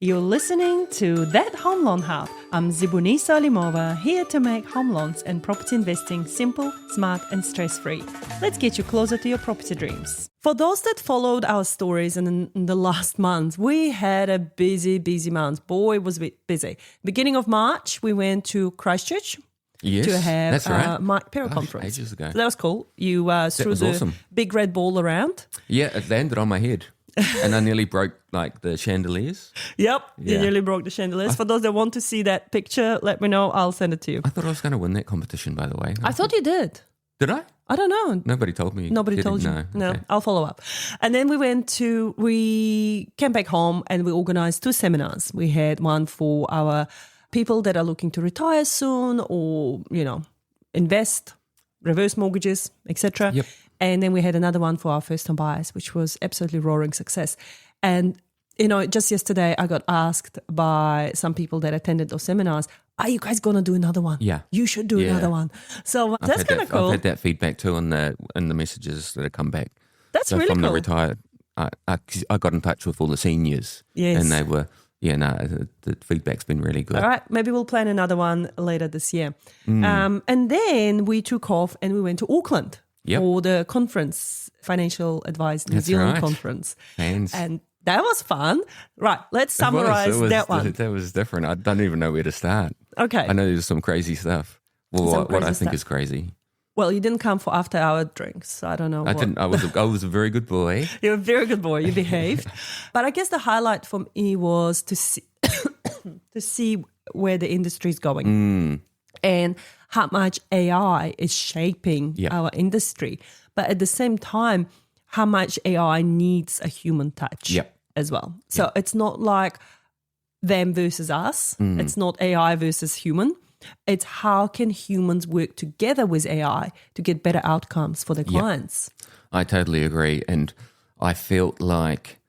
You're listening to That Home Loan Hub. I'm Zibuni Solimova, here to make home loans and property investing simple, smart, and stress-free. Let's get you closer to your property dreams. For those that followed our stories in the last month, we had a busy month. Boy, was it busy. Beginning of March, we went to Christchurch. Yes, to have that's right. Mike Pero conference. Ages ago. So that was cool. You threw was the awesome. big red ball around. Yeah, it landed on my head. And I nearly broke like the chandeliers. Yep, you Yeah. nearly broke the chandeliers. For those that want to see that picture, let me know. I'll send it to you. I thought I was going to win that competition, by the way. I thought you did. Did I? I don't know. Nobody told me. Nobody Did told it? you? No, Okay. I'll follow up. And then we came back home and we organized 2 seminars. We had one for our people that are looking to retire soon or, invest, reverse mortgages, etc. Yep. And then we had another one for our first-time buyers, which was absolutely roaring success. And, just yesterday I got asked by some people that attended those seminars, are you guys going to do another one? Yeah. You should do Yeah. another one. So that's kind of cool. I've had that feedback too in the messages that have come back. That's So really from cool. the retired, I got in touch with all the seniors. Yes. And they were, the feedback's been really good. All right, maybe we'll plan another one later this year. And then we took off and we went to Auckland Yep. for the conference, Financial Advice New That's Zealand right. conference. Hands. And that was fun. Right, let's It was- summarize it was- that one. That was different. I don't even know where to start. Okay. I know there's some crazy stuff. Well, Some what I crazy think stuff. is crazy. Well, you didn't come for after-hour drinks, so I don't know. I didn't. I was a very good boy. You're a very good boy. You behaved. But I guess the highlight for me was to see to see where the industry is going and how much AI is shaping Yeah. our industry. But at the same time, how much AI needs a human touch Yep. as well. So it's not like them versus us. It's not AI versus human. It's how can humans work together with AI to get better outcomes for their clients. I totally agree, and I felt like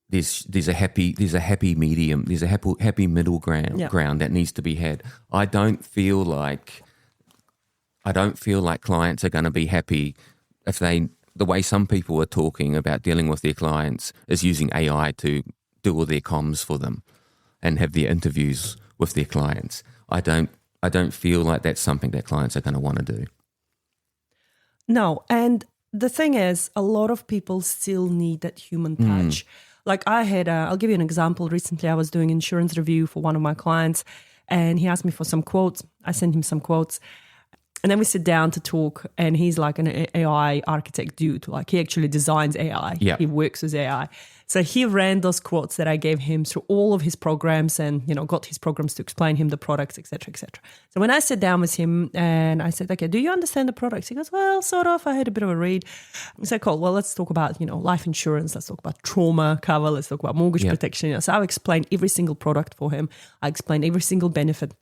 there's a happy medium, there's a happy middle ground that needs to be had. I don't feel like clients are going to be happy if the way some people are talking about dealing with their clients is using AI to do all their comms for them and have their interviews with their clients. I don't feel like that's something that clients are going to want to do. No, and the thing is, a lot of people still need that human touch. Like I'll give you an example. Recently, I was doing insurance review for one of my clients and he asked me for some quotes. I sent him some quotes. And then we sit down to talk and he's like an AI architect dude. Like he actually designs AI. Yeah. He works with AI. So he ran those quotes that I gave him through all of his programs and, got his programs to explain him the products, et cetera, et cetera. So when I sat down with him and I said, okay, do you understand the products? He goes, well, sort of. I had a bit of a read. I said, cool. Well, let's talk about, life insurance. Let's talk about trauma cover. Let's talk about mortgage protection. So I explained every single product for him. I explained every single benefit.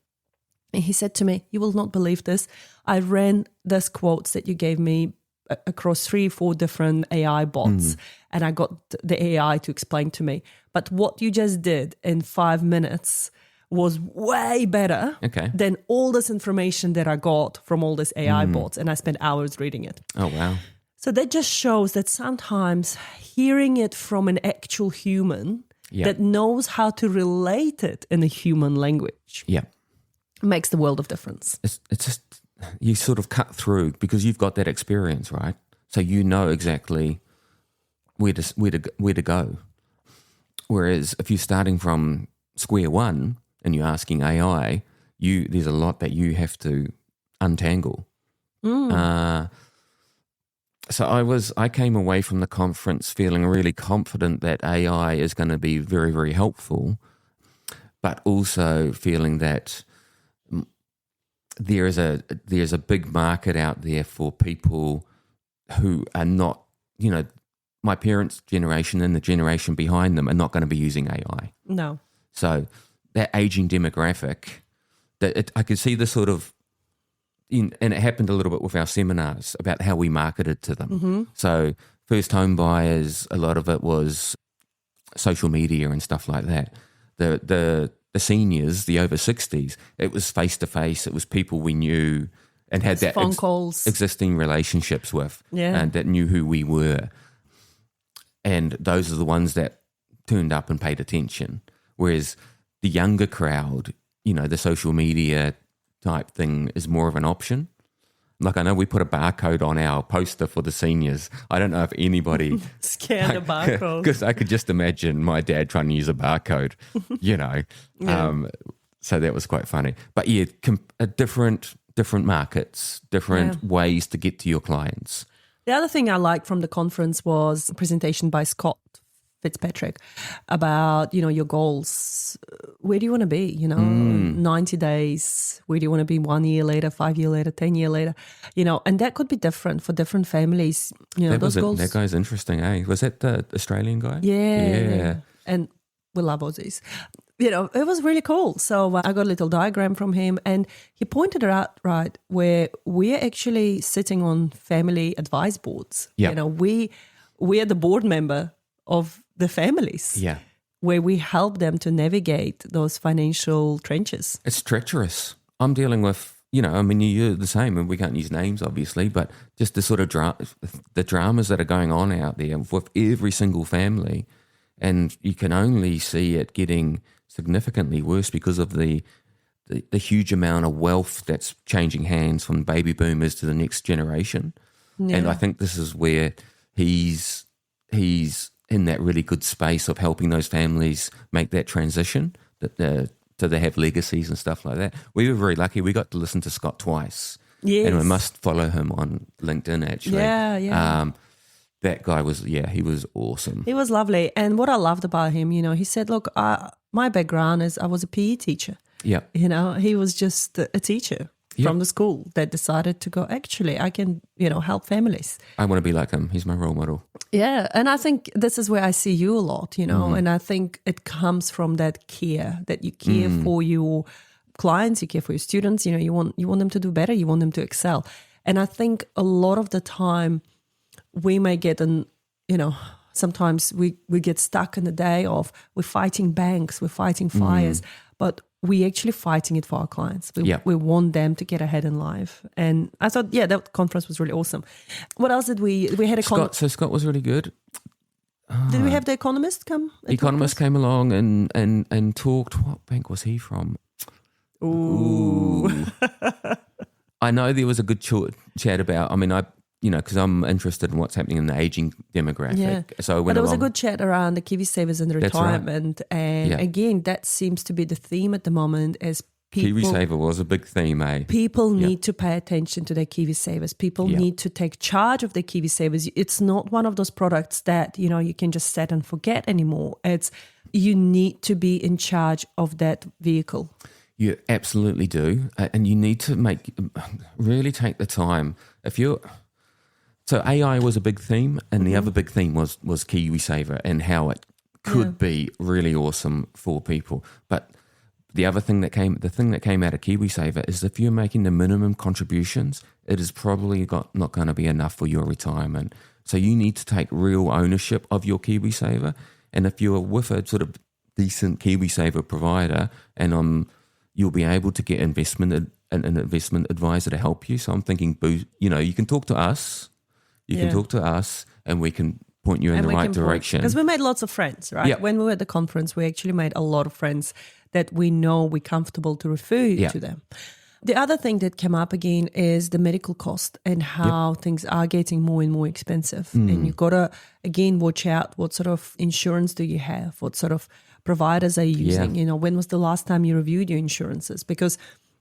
And he said to me, you will not believe this. I ran these quotes that you gave me across 3-4 different AI bots and I got the AI to explain to me. But what you just did in 5 minutes was way better than all this information that I got from all these AI bots. And I spent hours reading it. Oh, wow. So that just shows that sometimes hearing it from an actual human that knows how to relate it in a human language makes the world of difference. It's just, you sort of cut through because you've got that experience, right? So you know exactly where to go. Whereas if you're starting from square one and you're asking AI, there's a lot that you have to untangle. So I came away from the conference feeling really confident that AI is going to be very, very helpful, but also feeling that there's a big market out there for people who are not, my parents' generation and the generation behind them are not going to be using AI. No. So that aging demographic, I could see the sort of, and it happened a little bit with our seminars about how we marketed to them. So first home buyers, a lot of it was social media and stuff like that. The seniors, the over 60s, it was face-to-face. It was people we knew and had that phone calls, existing relationships with and that knew who we were. And those are the ones that turned up and paid attention. Whereas the younger crowd, the social media type thing is more of an option. Like I know we put a barcode on our poster for the seniors. I don't know if anybody scan the barcode, because I could just imagine my dad trying to use a barcode, So that was quite funny. But yeah, different markets, different ways to get to your clients. The other thing I liked from the conference was a presentation by Scott Fitzpatrick about, your goals. Where do you want to be? 90 days. Where do you want to be 1 year later, 5 year later, 10 year later? And that could be different for different families. Those goals. That guy's interesting, eh? Was that the Australian guy? Yeah. And we love Aussies. It was really cool. So I got a little diagram from him and he pointed it out, right, where we're actually sitting on family advice boards. Yeah. We are the board member of the families. Yeah. Where we help them to navigate those financial trenches. It's treacherous. I'm dealing with, you're the same, and we can't use names, obviously, but just the sort of the dramas that are going on out there with every single family. And you can only see it getting significantly worse because of the huge amount of wealth that's changing hands from baby boomers to the next generation. Yeah. And I think this is where he's in that really good space of helping those families make that transition, so they have legacies and stuff like that. We were very lucky. We got to listen to Scott twice. Yes. And we must follow him on LinkedIn, actually. Yeah. That guy was, he was awesome. He was lovely. And what I loved about him, he said, look, my background is I was a PE teacher. Yeah. He was just a teacher from the school that decided to go, actually, I can, help families. I want to be like him. He's my role model. Yeah. And I think this is where I see you a lot, and I think it comes from that care, that you care for your clients, you care for your students, you want them to do better, you want them to excel. And I think a lot of the time we may get sometimes we get stuck in the day of we're fighting banks, we're fighting fires, but we're actually fighting it for our clients. We want them to get ahead in life. And I thought, that conference was really awesome. What else did we had So Scott was really good. Did we have the Economist come? The Economist came along and talked. What bank was he from? Ooh. I know there was a good chat about, because I'm interested in what's happening in the aging demographic. Yeah. So but there was a good chat around the KiwiSavers and the retirement. Right. And again, that seems to be the theme at the moment as people... KiwiSaver was a big theme, eh? People need to pay attention to their KiwiSavers. People need to take charge of their KiwiSavers. It's not one of those products that, you can just set and forget anymore. It's you need to be in charge of that vehicle. You absolutely do. And you need to really take the time. So AI was a big theme, and the other big theme was KiwiSaver and how it could be really awesome for people. But the thing that came out of KiwiSaver is if you're making the minimum contributions, it is probably not going to be enough for your retirement. So you need to take real ownership of your KiwiSaver. And if you're with a sort of decent KiwiSaver provider, and you'll be able to get an investment advisor to help you. So I'm thinking, you can talk to us. You can talk to us and we can point you in the right direction. Because we made lots of friends, right? Yep. When we were at the conference, we actually made a lot of friends that we know we're comfortable to refer to them. The other thing that came up again is the medical cost and how things are getting more and more expensive. And you've got to, again, watch out what sort of insurance do you have? What sort of providers are you using? When was the last time you reviewed your insurances? Because,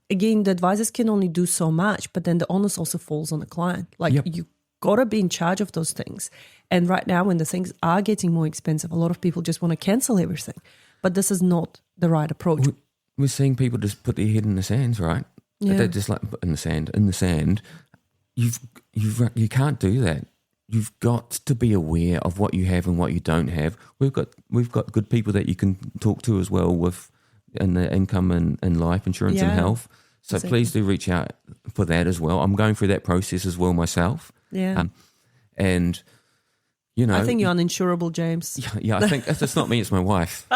again, the advisors can only do so much, but then the onus also falls on the client. You got to be in charge of those things. And right now, when the things are getting more expensive, a lot of people just want to cancel everything. But this is not the right approach. We're seeing people just put their head in the sands, right? Yeah. They're just like in the sand. You can't do that. You've got to be aware of what you have and what you don't have. We've got good people that you can talk to as well in the income and life insurance and health. So please do reach out for that as well. I'm going through that process as well myself. Yeah. And I think you're uninsurable, James. Yeah. I think it's not me; it's my wife.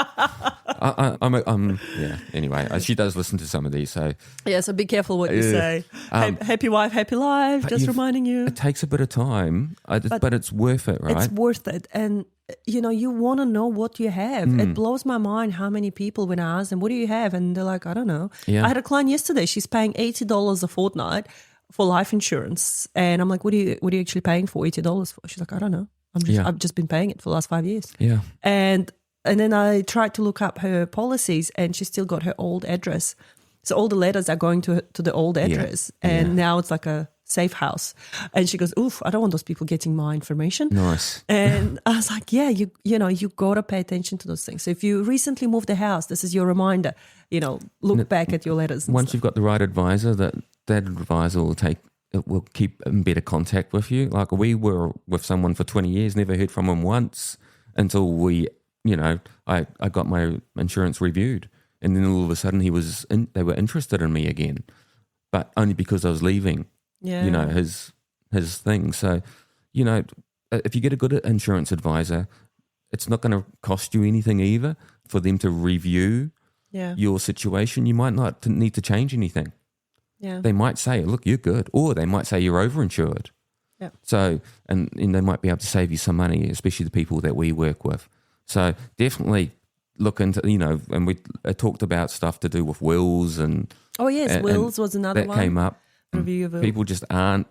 Anyway, she does listen to some of these, so so be careful what you say. Happy wife, happy life. Just reminding you, it takes a bit of time, but it's worth it, right? It's worth it, and you want to know what you have. It blows my mind how many people, when I ask them, what do you have? And they're like, I don't know. Yeah. I had a client yesterday. She's paying $80 a fortnight for life insurance. And I'm like, what are you actually paying for $80 for? She's like, I don't know. I've just been paying it for the last 5 years. Yeah. And then I tried to look up her policies, and she still got her old address. So all the letters are going to the old address. And now it's like a safe house. And she goes, oof, I don't want those people getting my information. Nice. And I was like, yeah, you got to pay attention to those things. So if you recently moved the house, this is your reminder, look back at your letters. Once you've got the right advisor, that advisor will keep in better contact with you. Like, we were with someone for 20 years, never heard from him once until I got my insurance reviewed. And then all of a sudden they were interested in me again, but only because I was leaving, his thing. So, if you get a good insurance advisor, it's not going to cost you anything either for them to review your situation. You might not need to change anything. Yeah. They might say, look, you're good. Or they might say you're overinsured. Yeah. So, and they might be able to save you some money, especially the people that we work with. So definitely look into, and we talked about stuff to do with wills and... Oh, yes, wills was another that one. That came up. Review of People just aren't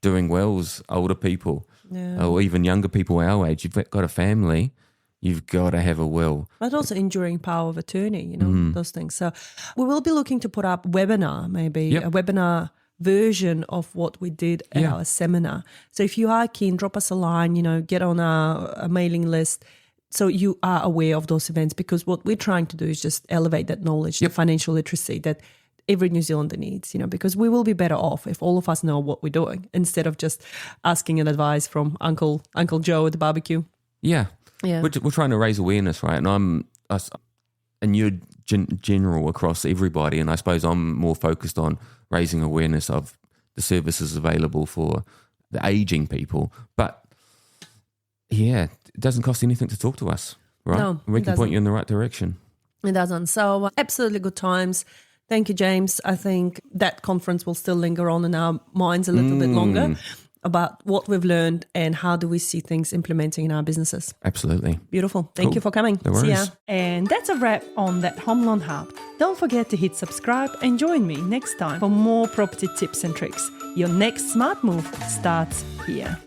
doing wills, older people, or even younger people our age. You've got a family, you've got to have a will. But also enduring power of attorney, those things. So we will be looking to put up a webinar version of what we did at our seminar. So if you are keen, drop us a line, get on a mailing list so you are aware of those events, because what we're trying to do is just elevate that knowledge, the financial literacy that every New Zealander needs, because we will be better off if all of us know what we're doing instead of just asking an advice from Uncle Joe at the barbecue. Yeah. We're trying to raise awareness, right? And and you're general across everybody, and I suppose I'm more focused on raising awareness of the services available for the aging people. But it doesn't cost anything to talk to us, right? No, we can point you in the right direction. It doesn't. So absolutely good times. Thank you, James. I think that conference will still linger on in our minds a little bit longer about what we've learned and how do we see things implementing in our businesses. Absolutely. Beautiful. Thank you for coming. No worries. See ya. And that's a wrap on That Home Loan Hub. Don't forget to hit subscribe and join me next time for more property tips and tricks. Your next smart move starts here.